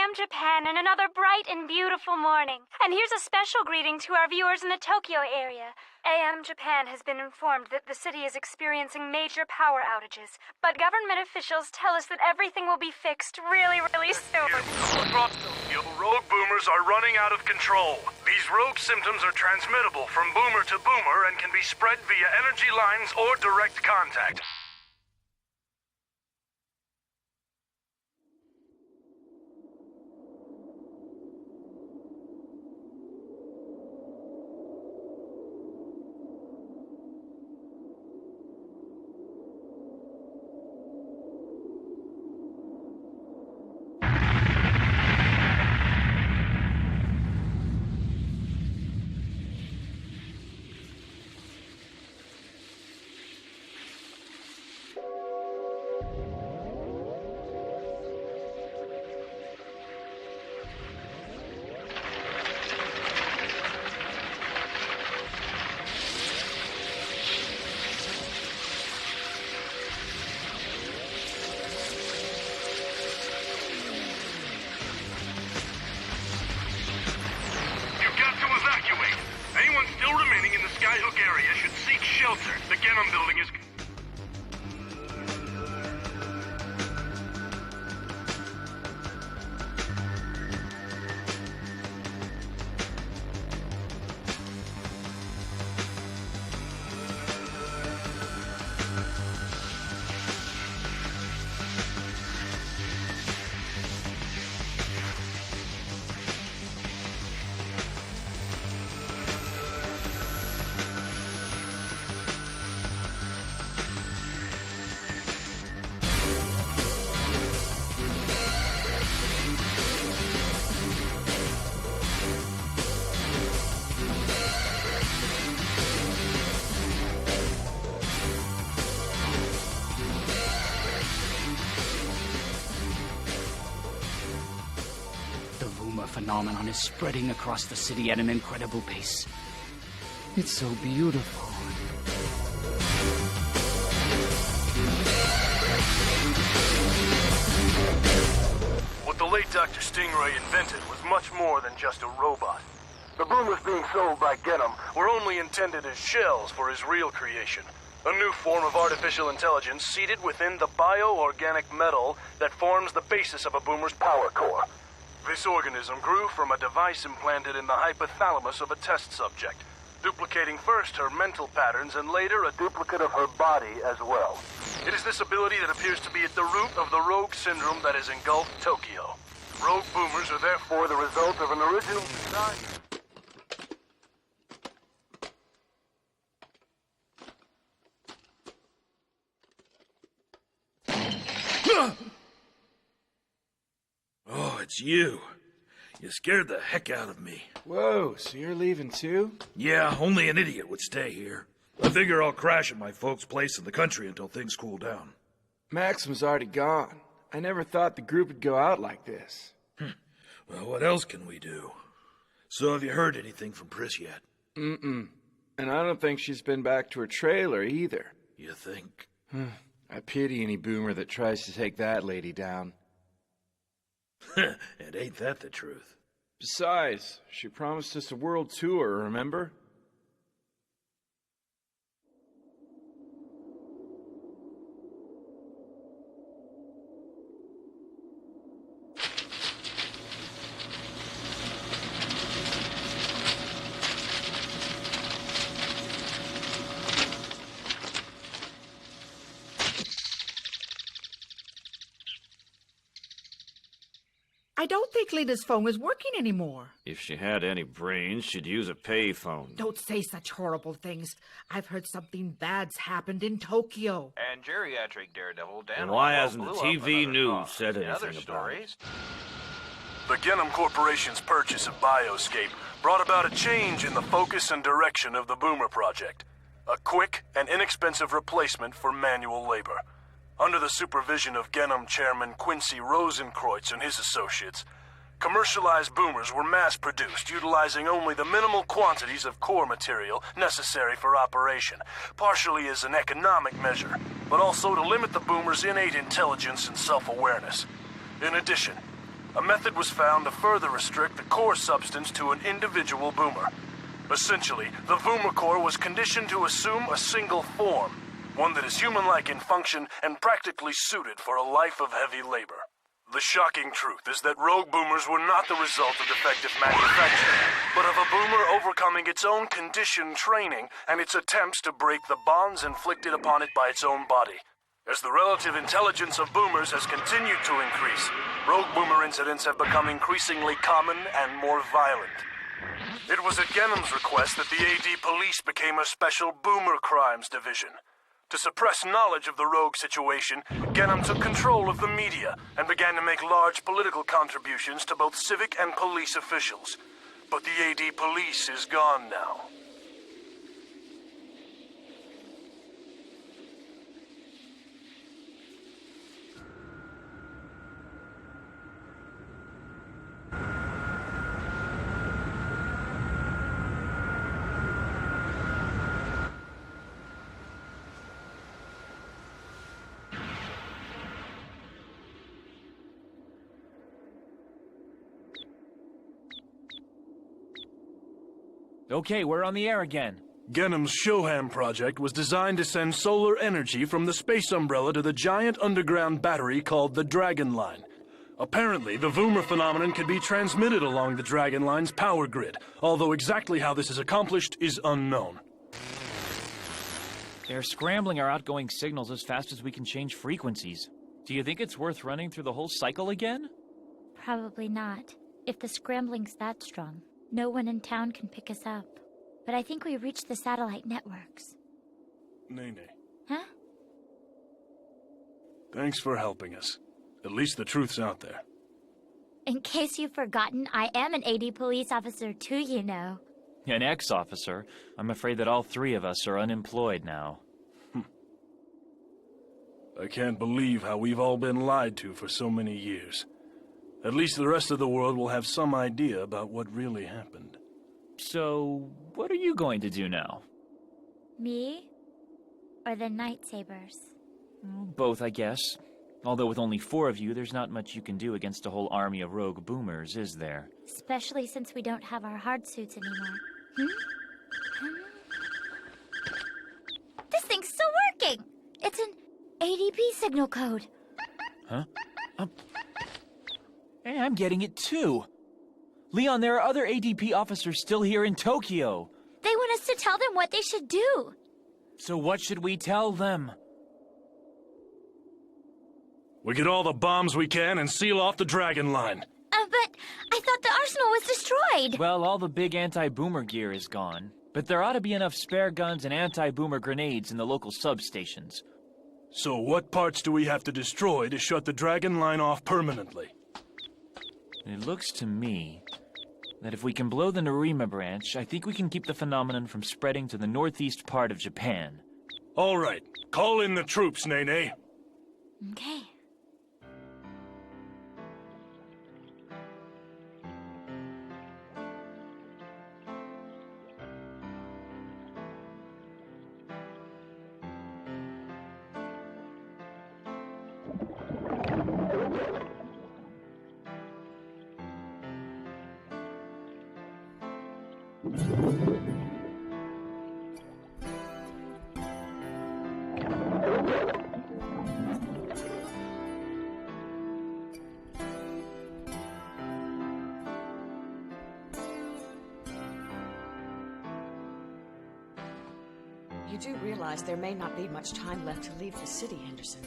AM Japan and another bright and beautiful morning. And here's a special greeting to our viewers in the Tokyo area. AM Japan has been informed that the city is experiencing major power outages, but government officials tell us that everything will be fixed really soon. Across Tokyo, rogue boomers are running out of control. These rogue symptoms are transmittable from boomer to boomer and can be spread via energy lines or direct contact. Shelter. The Genom building is... Phenomenon is spreading across the city at an incredible pace. It's so beautiful. What the late Dr. Stingray invented was much more than just a robot. The boomers being sold by Genom were only intended as shells for his real creation. A new form of artificial intelligence seated within the bioorganic metal that forms the basis of a boomer's power core. This organism grew from a device implanted in the hypothalamus of a test subject, duplicating first her mental patterns and later a duplicate of her body as well. It is this ability that appears to be at the root of the rogue syndrome that has engulfed Tokyo. Rogue boomers are therefore the result of an original design. Oh, it's you. You scared the heck out of me. Whoa, so you're leaving too? Yeah, only an idiot would stay here. I figure I'll crash at my folks' place in the country until things cool down. Maxim's already gone. I never thought the group would go out like this. Well, what else can we do? So have you heard anything from Pris yet? Mm-mm. And I don't think she's been back to her trailer either. You think? I pity any boomer that tries to take that lady down. And ain't that the truth? Besides, she promised us a world tour, remember? I don't think Lita's phone is working anymore. If she had any brains, she'd use a payphone. Don't say such horrible things. I've heard something bad's happened in Tokyo. And geriatric daredevil Dan. And why Rockwell hasn't the blew up TV another news car. said In anything other about stories, The Genom Corporation's purchase of Bioscape brought about a change in the focus and direction of the Boomer Project. A quick and inexpensive replacement for manual labor. Under the supervision of Genom Chairman Quincy Rosenkreutz and his associates, commercialized boomers were mass-produced, utilizing only the minimal quantities of core material necessary for operation, partially as an economic measure, but also to limit the boomers' innate intelligence and self-awareness. In addition, a method was found to further restrict the core substance to an individual boomer. Essentially, the boomer core was conditioned to assume a single form, one that is human-like in function and practically suited for a life of heavy labor. The shocking truth is that rogue boomers were not the result of defective manufacturing, but of a boomer overcoming its own conditioned training and its attempts to break the bonds inflicted upon it by its own body. As the relative intelligence of boomers has continued to increase, rogue boomer incidents have become increasingly common and more violent. It was at Genham's request that the AD police became a special boomer crimes division. To suppress knowledge of the rogue situation, Genham took control of the media and began to make large political contributions to both civic and police officials. But the AD police is gone now. Okay, we're on the air again. Genham's Shoham project was designed to send solar energy from the space umbrella to the giant underground battery called the Dragon Line. Apparently, the Voomer phenomenon can be transmitted along the Dragon Line's power grid, although exactly how this is accomplished is unknown. They're scrambling our outgoing signals as fast as we can change frequencies. Do you think it's worth running through the whole cycle again? Probably not. If the scrambling's that strong, no one in town can pick us up. But I think we reached the satellite networks. Nene. Huh? Thanks for helping us. At least the truth's out there. In case you've forgotten, I am an AD police officer too, you know. An ex-officer. I'm afraid that all three of us are unemployed now. I can't believe how we've all been lied to for so many years. At least the rest of the world will have some idea about what really happened. So, what are you going to do now? Me? Or the Night Sabers? Both, I guess. Although with only 4 of you, there's not much you can do against a whole army of rogue boomers, is there? Especially since we don't have our hard suits anymore. This thing's still working! It's an ADP signal code. Huh? Hey, I'm getting it too. Leon, there are other ADP officers still here in Tokyo. They want us to tell them what they should do. So what should we tell them? We get all the bombs we can and seal off the Dragon Line. But I thought the arsenal was destroyed. Well, all the big anti-boomer gear is gone. But there ought to be enough spare guns and anti-boomer grenades in the local substations. So what parts do we have to destroy to shut the Dragon Line off permanently? It looks to me that if we can blow the Narima branch, I think we can keep the phenomenon from spreading to the northeast part of Japan. All right. Call in the troops, Nene. Okay. You do realize there may not be much time left to leave the city, Henderson.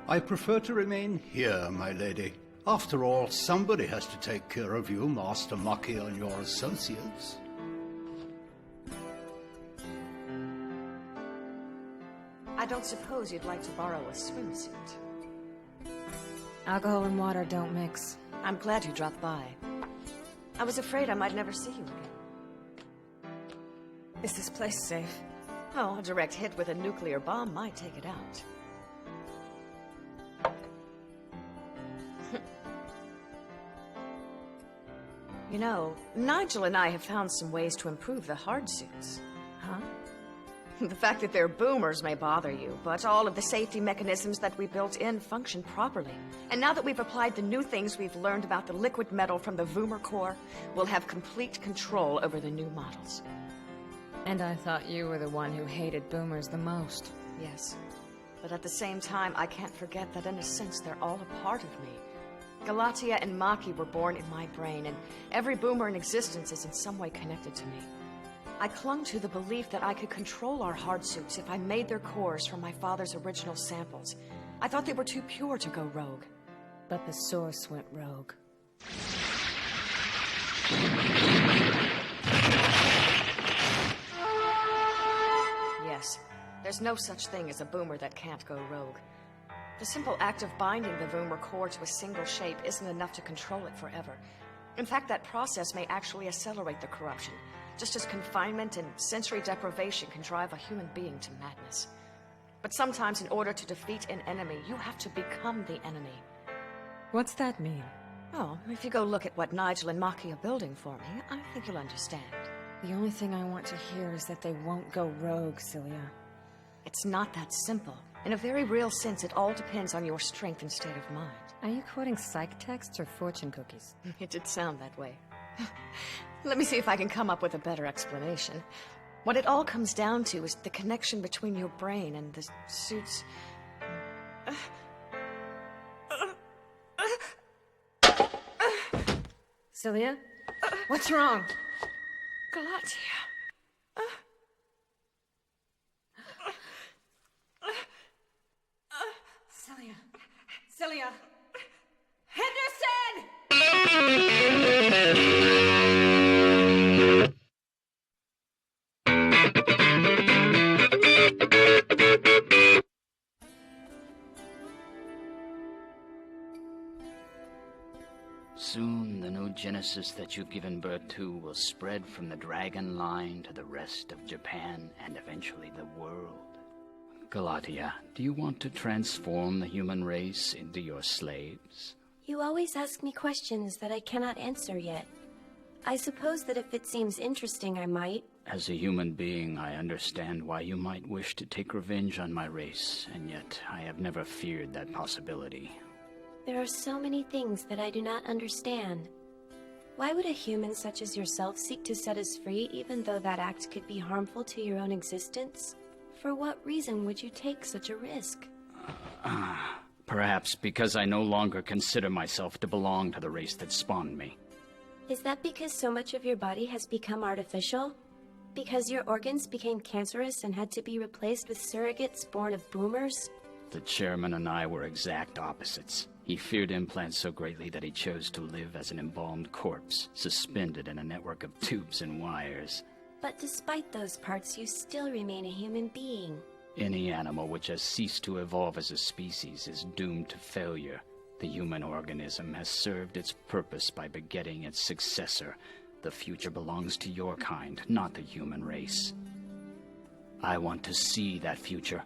I prefer to remain here, my lady. After all, somebody has to take care of you, Master Maki, and your associates. I don't suppose you'd like to borrow a swimsuit. Alcohol and water don't mix. I'm glad you dropped by. I was afraid I might never see you again. Is this place safe? Oh, a direct hit with a nuclear bomb might take it out. You know, Nigel and I have found some ways to improve the hard suits. Huh? The fact that they're boomers may bother you, but all of the safety mechanisms that we built in function properly. And now that we've applied the new things we've learned about the liquid metal from the Boomer core, we'll have complete control over the new models. And I thought you were the one who hated boomers the most. Yes. But at the same time, I can't forget that in a sense they're all a part of me. Galatia and Maki were born in my brain, and every boomer in existence is in some way connected to me. I clung to the belief that I could control our hard suits if I made their cores from my father's original samples. I thought they were too pure to go rogue. But the source went rogue. Yes, there's no such thing as a boomer that can't go rogue. The simple act of binding the boomer core to a single shape isn't enough to control it forever. In fact, that process may actually accelerate the corruption, just as confinement and sensory deprivation can drive a human being to madness. But sometimes in order to defeat an enemy, you have to become the enemy. What's that mean? Oh, if you go look at what Nigel and Maki are building for me, I think you'll understand. The only thing I want to hear is that they won't go rogue, Celia. It's not that simple. In a very real sense, it all depends on your strength and state of mind. Are you quoting psych texts or fortune cookies? It did sound that way. Let me see if I can come up with a better explanation. What it all comes down to is the connection between your brain and the suits. Celia? What's wrong? Galatia. Celia. Celia. Henderson! Soon the new genesis that you've given birth to will spread from the dragon line to the rest of Japan and eventually the world. Galatia, do you want to transform the human race into your slaves? You always ask me questions that I cannot answer yet. I suppose that if it seems interesting, I might. As a human being, I understand why you might wish to take revenge on my race, and yet I have never feared that possibility. There are so many things that I do not understand. Why would a human such as yourself seek to set us free, even though that act could be harmful to your own existence? For what reason would you take such a risk? Perhaps because I no longer consider myself to belong to the race that spawned me. Is that because so much of your body has become artificial? Because your organs became cancerous and had to be replaced with surrogates born of boomers? The chairman and I were exact opposites. He feared implants so greatly that he chose to live as an embalmed corpse, suspended in a network of tubes and wires. But despite those parts, you still remain a human being. Any animal which has ceased to evolve as a species is doomed to failure. The human organism has served its purpose by begetting its successor. The future belongs to your kind, not the human race. I want to see that future.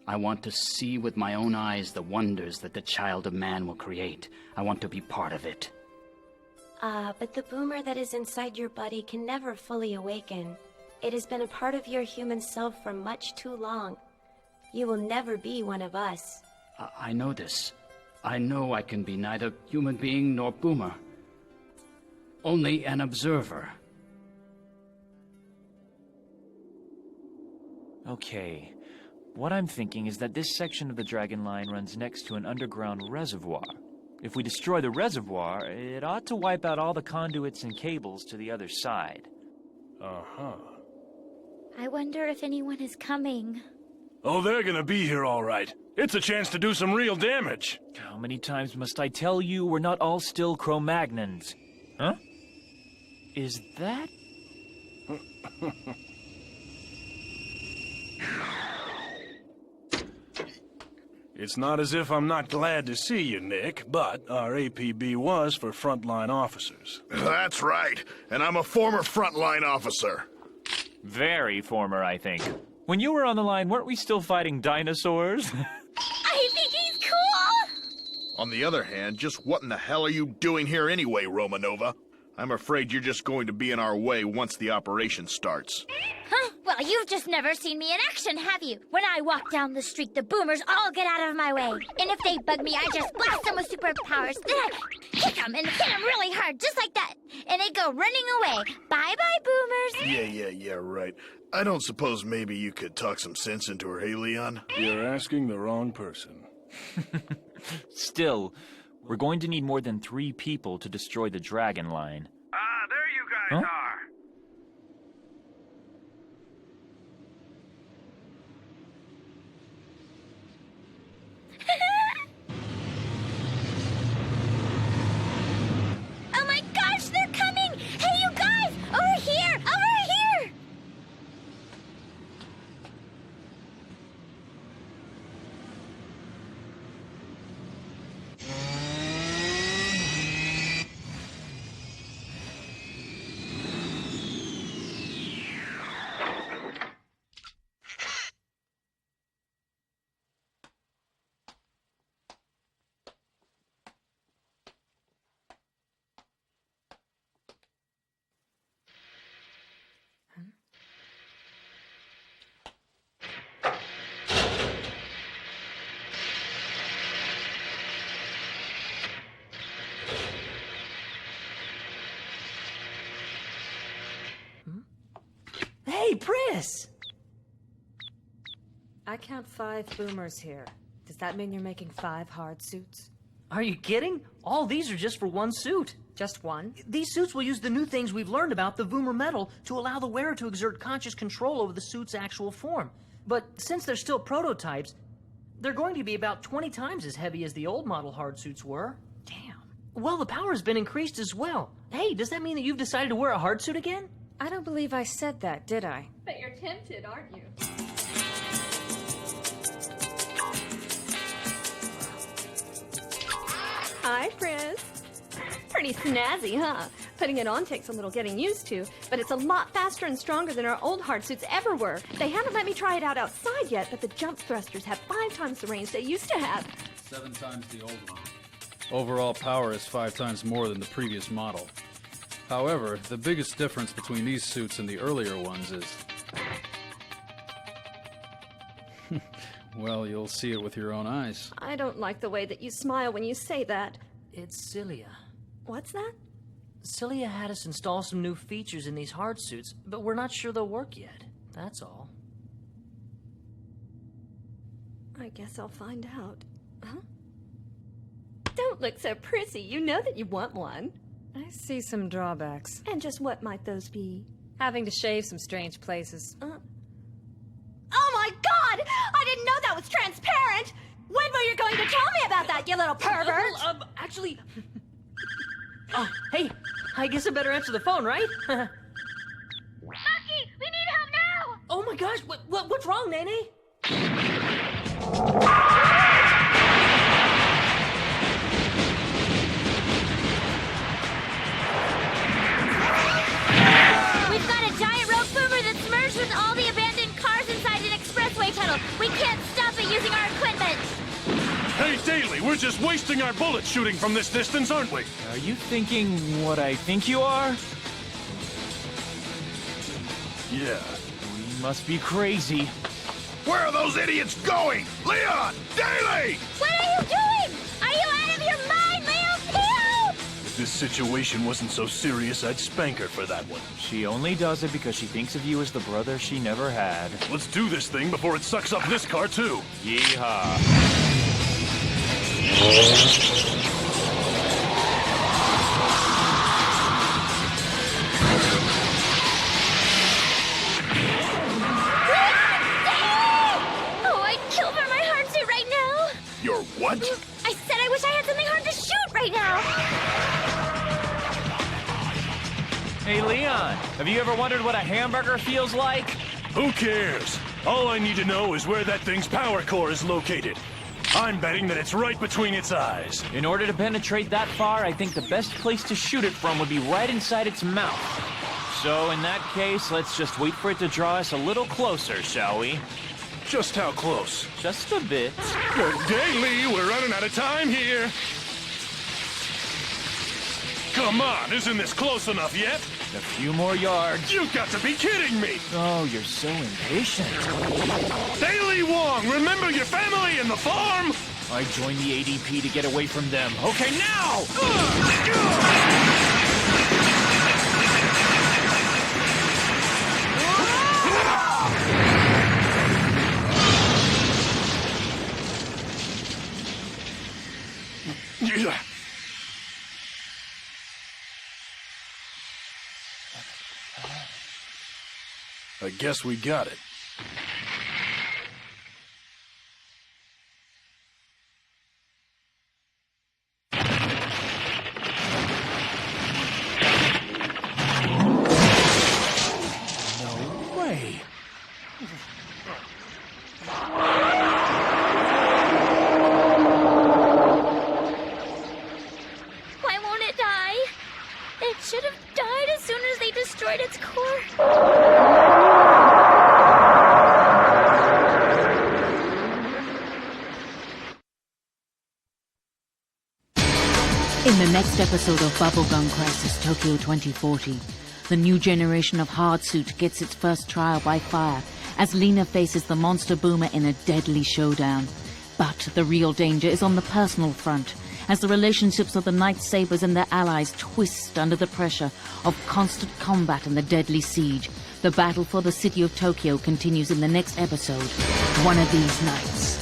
I want to see with my own eyes the wonders that the child of man will create. I want to be part of it. But the boomer that is inside your body can never fully awaken. It has been a part of your human self for much too long. You will never be one of us. I know this. I know I can be neither human being nor boomer. Only an observer. Okay. What I'm thinking is that this section of the Dragon Line runs next to an underground reservoir. If we destroy the reservoir, it ought to wipe out all the conduits and cables to the other side. Uh-huh. I wonder if anyone is coming. Oh, they're gonna be here all right. It's a chance to do some real damage. How many times must I tell you we're not all still Cro-Magnons? Huh? Is that... It's not as if I'm not glad to see you, Nick, but our APB was for frontline officers. That's right, and I'm a former frontline officer. Very former, I think. When you were on the line, weren't we still fighting dinosaurs? I think he's cool! On the other hand, just what in the hell are you doing here anyway, Romanova? I'm afraid you're just going to be in our way once the operation starts. Huh? Well, Well, you've just never seen me in action, have you? When I walk down the street, the boomers all get out of my way. And if they bug me, I just blast them with superpowers. Then I kick them and hit them really hard, just like that. And they go running away. Bye-bye, boomers. Yeah, right. I don't suppose maybe you could talk some sense into her, hey, Leon? You're asking the wrong person. Still, we're going to need more than 3 people to destroy the Dragon Line. Ah, there you guys are. Oh my gosh, they're coming! Hey, you guys! Over here! Over here! Hey, Pris! I count 5 boomers here. Does that mean you're making 5 hard suits? Are you kidding? All these are just for one suit. Just one? These suits will use the new things we've learned about the Voomer metal to allow the wearer to exert conscious control over the suit's actual form. But since they're still prototypes, they're going to be about 20 times as heavy as the old model hard suits were. Damn. Well, the power has been increased as well. Hey, does that mean that you've decided to wear a hard suit again? I don't believe I said that, did I? But you're tempted, aren't you? Hi, Pris. Pretty snazzy, huh? Putting it on takes a little getting used to, but it's a lot faster and stronger than our old hard suits ever were. They haven't let me try it out outside yet, but the jump thrusters have 5 times the range they used to have. 7 times the old one. Overall power is 5 times more than the previous model. However, the biggest difference between these suits and the earlier ones is... well, you'll see it with your own eyes. I don't like the way that you smile when you say that. It's Cilia. What's that? Cilia had us install some new features in these hard suits, but we're not sure they'll work yet. That's all. I guess I'll find out. Huh? Don't look so prissy. You know that you want one. I see some drawbacks. And just what might those be? Having to shave some strange places. Oh my God! I didn't know that was transparent! When were you going to tell me about that, you little pervert? Actually... oh, hey, I guess I better answer the phone, right? Bucky, we need help now! Oh my gosh, what's wrong, Nene? We've got a giant rogue boomer that's merged with all the abandoned cars inside an expressway tunnel. We can't stop it using our equipment. Hey, Daly, we're just wasting our bullets shooting from this distance, aren't we? Are you thinking what I think you are? Yeah. We must be crazy. Where are those idiots going? Leon! Daly! What are you doing? Are you out of your mind, Leon? Help! If this situation wasn't so serious, I'd spank her for that one. She only does it because she thinks of you as the brother she never had. Let's do this thing before it sucks up this car, too. Yeehaw. Oh, I'd kill for my hard suit right now. Your what? I said I wish I had something hard to shoot right now. Hey, Leon, have you ever wondered what a hamburger feels like? Who cares? All I need to know is where that thing's power core is located. I'm betting that it's right between its eyes. In order to penetrate that far, I think the best place to shoot it from would be right inside its mouth. So in that case, let's just wait for it to draw us a little closer, shall we? Just how close? Just a bit. Daly, we're running out of time here. Come on, isn't this close enough yet? A few more yards. You've got to be kidding me! Oh, you're so impatient. Daily Wong, remember your family and the farm? I joined the ADP to get away from them. Okay, now! I guess we got it. No way. Why won't it die? It should have died as soon as they destroyed its core. In the next episode of Bubblegum Crisis Tokyo 2040, the new generation of hard suit gets its first trial by fire as Lena faces the monster boomer in a deadly showdown. But the real danger is on the personal front, as the relationships of the Night Sabers and their allies twist under the pressure of constant combat and the deadly siege. The battle for the city of Tokyo continues in the next episode, One of These Nights.